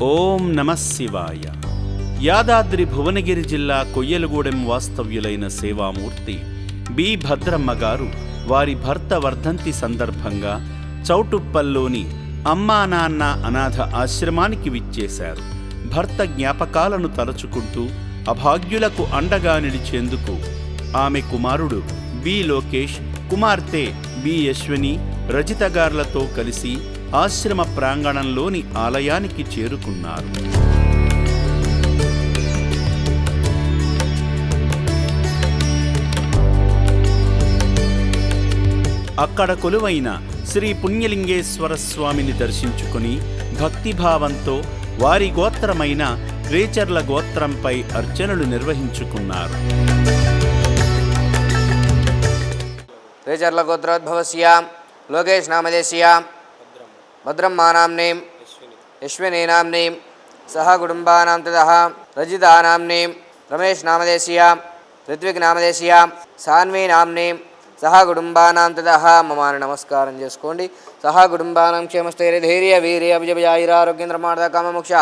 ఓం నమః శివాయ. యాదాద్రి భువనగిరి జిల్లా కొయ్యలగూడెం వాస్తవ్యులైన సేవామూర్తి బి భద్రమ్మ గారు వారి భర్త వర్ధంతి సందర్భంగా చౌటుప్పల్లోని అమ్మా నాన్న అనాథ ఆశ్రమానికి విచ్చేశారు. భర్త జ్ఞాపకాలను తలచుకుంటూ అభాగ్యులకు అండగా నిలిచేందుకు ఆమె కుమారుడు బి లోకేష్, కుమార్తె బి యశ్వని, రజిత గార్లతో కలిసి ఆశ్రమ ప్రాంగణంలోని ఆలయానికి చేరుకున్నారు. అక్కడ కొలువైన శ్రీ పుణ్యలింగేశ్వర స్వామిని దర్శించుకుని భక్తిభావంతో వారి గోత్రమైన రేచర్ల గోత్రంపై అర్చనలు నిర్వహించుకున్నారు. రేచర్ల గోత్రోద్భవస్య లోకేష్ నామదేశీయ భద్రమ్మా నామ్నీం యశ్వినీ నామ్నీం సహ కుటుంబానాం తదః రజితా నామ్నీం రమేష్ నామదేశీయ ఋత్విక్ నామదేశీయ సాన్వీ నామ్నీం సహ కుటుంబానాం తదః మమాని నమస్కారం చేసుకోండి. సహ కుటుంబానాం క్షేమస్థైర్య ధైర్య వీర్య విజయాయురారోగ్యేంద్రమార్ద కామమోక్ష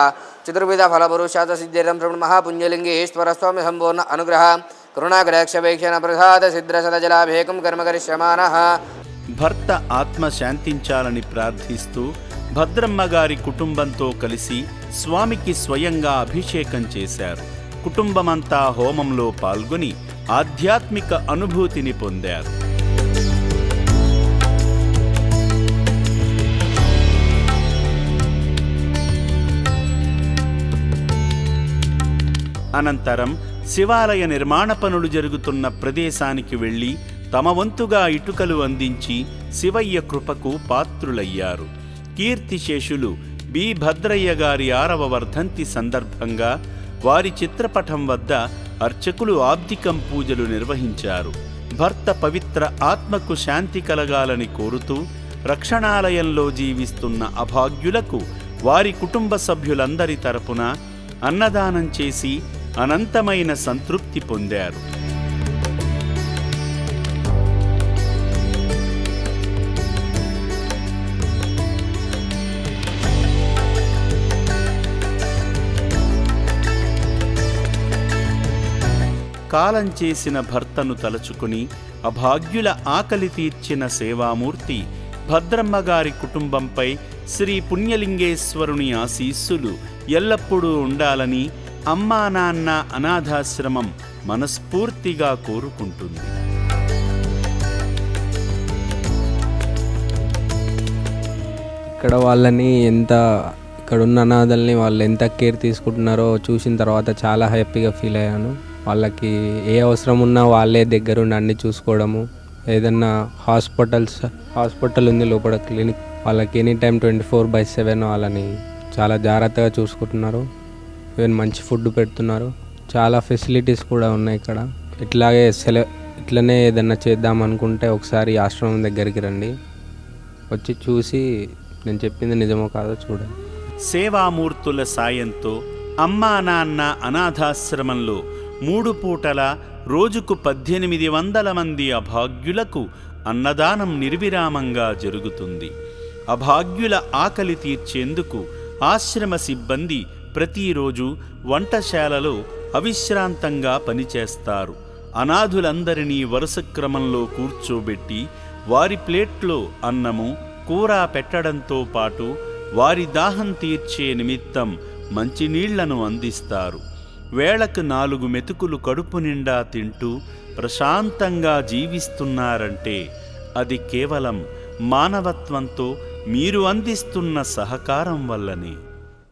చతుర్విధ ఫలపురుషార్థ సిద్ధిరం మహాపుణ్యలింగేశ్వర స్వామి సంపూర్ణ అనుగ్రహ కరుణాకటాక్షవేక్షణ ప్రసాద సిద్ధ్రసదజలాభిషేకం కర్మ కరిష్యమానః. భర్త ఆత్మ శాంతించాలని ప్రార్థిస్తూ భద్రమ్మ గారి కుటుంబంతో కలిసి స్వామికి స్వయంగా అభిషేకం చేశారు. కుటుంబమంతా హోమంలో పాల్గొని ఆధ్యాత్మిక అనుభూతిని పొందారు. అనంతరం శివాలయ నిర్మాణ పనులు జరుగుతున్న ప్రదేశానికి వెళ్లి తమ వంతుగా ఇటుకలు అందించి శివయ్య కృపకు పాత్రులయ్యారు. కీర్తిశేషులు బి భద్రయ్య గారి 6వ వర్ధంతి సందర్భంగా వారి చిత్రపటం వద్ద అర్చకులు ఆబ్దికం పూజలు నిర్వహించారు. భర్త పవిత్ర ఆత్మకు శాంతి కలగాలని కోరుతూ రక్షణాలయంలో జీవిస్తున్న అభాగ్యులకు వారి కుటుంబ సభ్యులందరి తరపున అన్నదానం చేసి అనంతమైన సంతృప్తి పొందారు. కాలం చేసిన భర్తను తలచుకుని అభాగ్యుల ఆకలి తీర్చిన సేవామూర్తి భద్రమ్మ గారి కుటుంబంపై శ్రీ పుణ్యలింగేశ్వరుని ఆశీస్సులు ఎల్లప్పుడూ ఉండాలని అమ్మా నాన్న అనాథాశ్రమం మనస్ఫూర్తిగా కోరుకుంటుంది. ఇక్కడ వాళ్ళని ఇక్కడున్న అనాథల్ని వాళ్ళు ఎంత కేర్ తీసుకుంటున్నారో చూసిన తర్వాత చాలా హ్యాపీగా ఫీల్ అయ్యాను. వాళ్ళకి ఏ అవసరం ఉన్నా వాళ్ళే దగ్గరుండి అన్ని చూసుకోవడము. ఏదన్నా హాస్పిటల్ ఉంది లోపల క్లినిక్, వాళ్ళకి ఎనీ టైం 24/7 వాళ్ళని చాలా జాగ్రత్తగా చూసుకుంటున్నారు. ఈవెన్ మంచి ఫుడ్ పెడుతున్నారు. చాలా ఫెసిలిటీస్ కూడా ఉన్నాయి ఇక్కడ. ఇట్లనే ఏదన్నా చేద్దాం అనుకుంటే ఒకసారి ఆశ్రమం దగ్గరికి రండి, వచ్చి చూసి నేను చెప్పింది నిజమో కాదో చూడండి. సేవామూర్తుల సాయంతో అమ్మా నాన్న అనాథాశ్రమంలో 3 పూటల రోజుకు 1800 మంది అభాగ్యులకు అన్నదానం నిర్విరామంగా జరుగుతుంది. అభాగ్యుల ఆకలి తీర్చేందుకు ఆశ్రమ సిబ్బంది ప్రతిరోజు వంటశాలలో అవిశ్రాంతంగా పనిచేస్తారు. అనాథులందరినీ వరుస క్రమంలో కూర్చోబెట్టి వారి ప్లేట్లో అన్నము, కూర పెట్టడంతో పాటు వారి దాహం తీర్చే నిమిత్తం మంచినీళ్లను అందిస్తారు. వేళకు 4 మెతుకులు కడుపు నిండా తింటూ ప్రశాంతంగా జీవిస్తున్నారంటే అది కేవలం మానవత్వంతో మీరు అందిస్తున్న సహకారం వల్లనే.